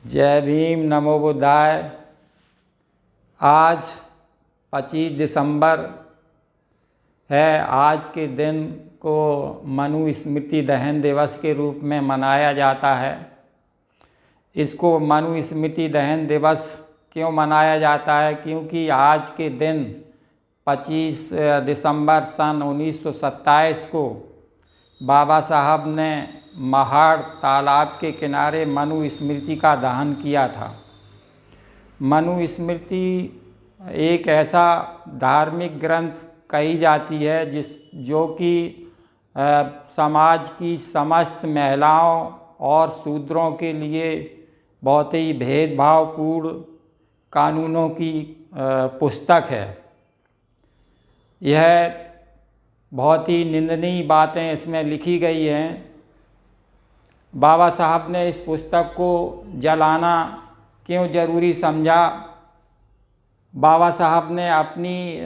जय भीम, नमो बुद्धाय। आज 25 दिसंबर है। आज के दिन को मनु स्मृति दहन दिवस के रूप में मनाया जाता है। इसको मनु स्मृति दहन दिवस क्यों मनाया जाता है? क्योंकि आज के दिन 25 दिसंबर सन 1927 को बाबा साहब ने महाड़ तालाब के किनारे मनु स्मृति का दहन किया था। मनु स्मृति एक ऐसा धार्मिक ग्रंथ कही जाती है जो कि समाज की समस्त महिलाओं और शूद्रों के लिए बहुत ही भेदभावपूर्ण कानूनों की पुस्तक है। यह बहुत ही निंदनीय बातें इसमें लिखी गई हैं। बाबा साहब ने इस पुस्तक को जलाना क्यों ज़रूरी समझा? बाबा साहब ने अपनी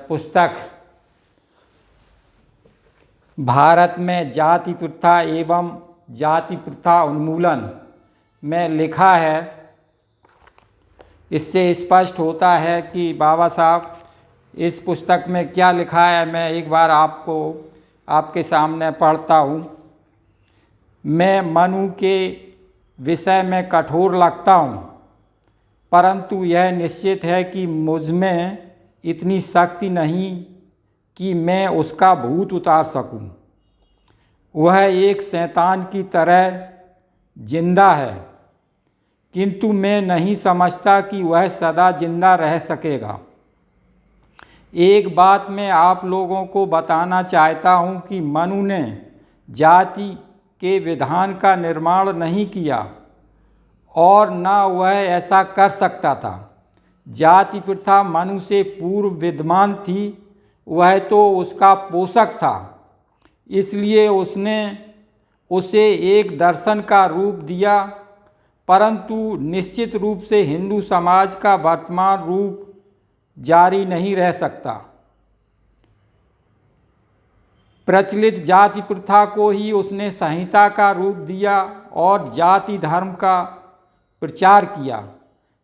पुस्तक भारत में जाति प्रथा एवं जाति प्रथा उन्मूलन में लिखा है। इससे स्पष्ट होता है कि बाबा साहब इस पुस्तक में क्या लिखा है। मैं एक बार आपके सामने पढ़ता हूँ। मैं मनु के विषय में कठोर लगता हूँ, परंतु यह निश्चित है कि मुझ में इतनी शक्ति नहीं कि मैं उसका भूत उतार सकूं। वह एक शैतान की तरह जिंदा है, किंतु मैं नहीं समझता कि वह सदा जिंदा रह सकेगा। एक बात मैं आप लोगों को बताना चाहता हूँ कि मनु ने जाति के विधान का निर्माण नहीं किया और न वह ऐसा कर सकता था। जाति प्रथा मनु से पूर्व विद्यमान थी, वह तो उसका पोषक था। इसलिए उसने उसे एक दर्शन का रूप दिया, परंतु निश्चित रूप से हिंदू समाज का वर्तमान रूप जारी नहीं रह सकता। प्रचलित जाति प्रथा को ही उसने संहिता का रूप दिया और जाति धर्म का प्रचार किया।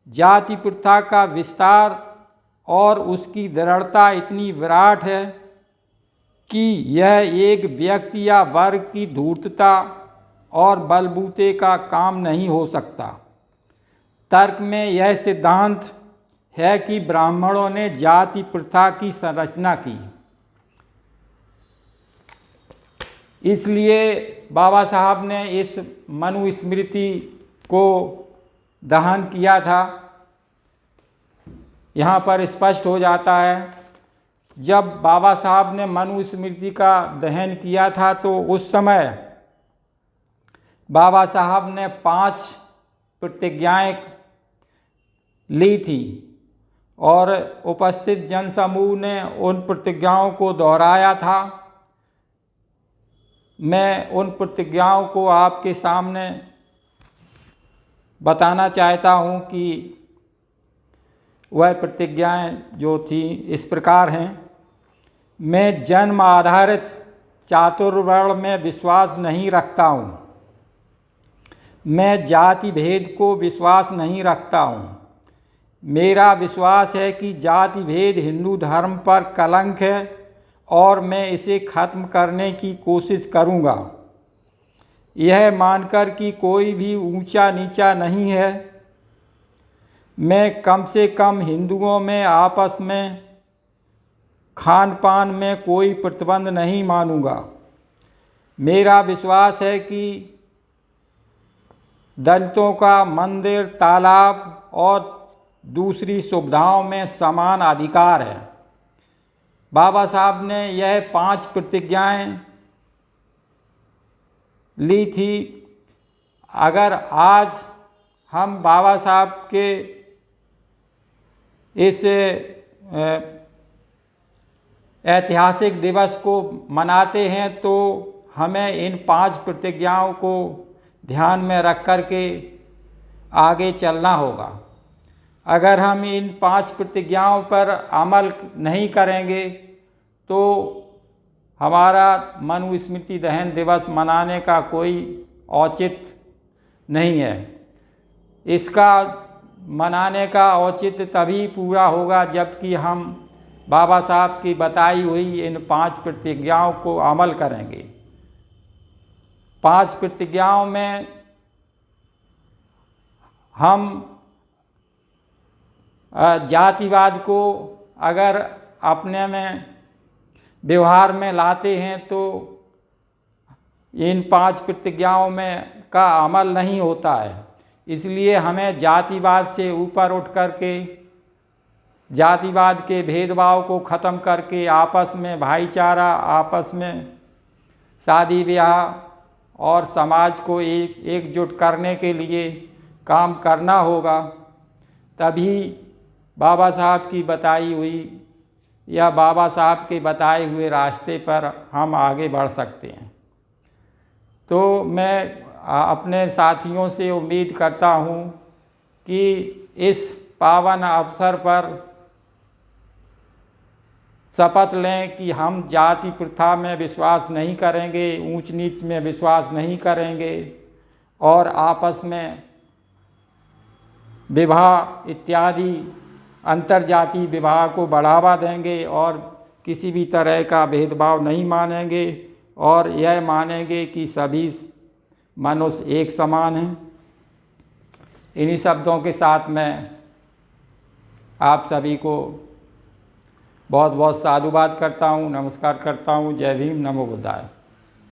जाति प्रथा का विस्तार और उसकी दृढ़ता इतनी विराट है कि यह एक व्यक्ति या वर्ग की धूर्तता और बलबूते का काम नहीं हो सकता। तर्क में यह सिद्धांत है कि ब्राह्मणों ने जाति प्रथा की संरचना की। इसलिए बाबा साहब ने इस मनु स्मृति को दहन किया था। यहाँ पर स्पष्ट हो जाता है, जब बाबा साहब ने मनु स्मृति का दहन किया था तो उस समय बाबा साहब ने 5 प्रतिज्ञाएं ली थी और उपस्थित जनसमूह ने उन प्रतिज्ञाओं को दोहराया था। मैं उन प्रतिज्ञाओं को आपके सामने बताना चाहता हूँ कि वह प्रतिज्ञाएं जो थी इस प्रकार हैं। मैं जन्म आधारित चातुर्वर्ण में विश्वास नहीं रखता हूँ। मैं जाति भेद को विश्वास नहीं रखता हूँ। मेरा विश्वास है कि जाति भेद हिंदू धर्म पर कलंक है और मैं इसे खत्म करने की कोशिश करूँगा। यह मानकर कि कोई भी ऊंचा नीचा नहीं है, मैं कम से कम हिंदुओं में आपस में खान पान में कोई प्रतिबंध नहीं मानूंगा। मेरा विश्वास है कि दलितों का मंदिर, तालाब और दूसरी सुविधाओं में समान अधिकार है। बाबा साहब ने यह 5 प्रतिज्ञाएं ली थी। अगर आज हम बाबा साहब के इस ऐतिहासिक दिवस को मनाते हैं तो हमें इन 5 प्रतिज्ञाओं को ध्यान में रख कर के आगे चलना होगा। अगर हम इन 5 प्रतिज्ञाओं पर अमल नहीं करेंगे तो हमारा मनु स्मृति दहन दिवस मनाने का कोई औचित्य नहीं है। इसका मनाने का औचित्य तभी पूरा होगा जबकि हम बाबा साहब की बताई हुई इन 5 प्रतिज्ञाओं को अमल करेंगे। 5 प्रतिज्ञाओं में हम जातिवाद को अगर अपने में व्यवहार में लाते हैं तो इन 5 प्रतिज्ञाओं में का अमल नहीं होता है। इसलिए हमें जातिवाद से ऊपर उठ करके, जातिवाद के भेदभाव को ख़त्म करके आपस में भाईचारा, आपस में शादी ब्याह और समाज को एकजुट करने के लिए काम करना होगा। तभी बाबा साहब की बताई हुई या बाबा साहब के बताए हुए रास्ते पर हम आगे बढ़ सकते हैं। तो मैं अपने साथियों से उम्मीद करता हूँ कि इस पावन अवसर पर शपथ लें कि हम जाति प्रथा में विश्वास नहीं करेंगे, ऊंच नीच में विश्वास नहीं करेंगे और आपस में विवाह इत्यादि अंतर्जातीय विवाह को बढ़ावा देंगे और किसी भी तरह का भेदभाव नहीं मानेंगे और यह मानेंगे कि सभी मनुष्य एक समान हैं। इन्हीं शब्दों के साथ मैं आप सभी को बहुत बहुत साधुवाद करता हूँ, नमस्कार करता हूँ। जय भीम, नमो बुद्धाय।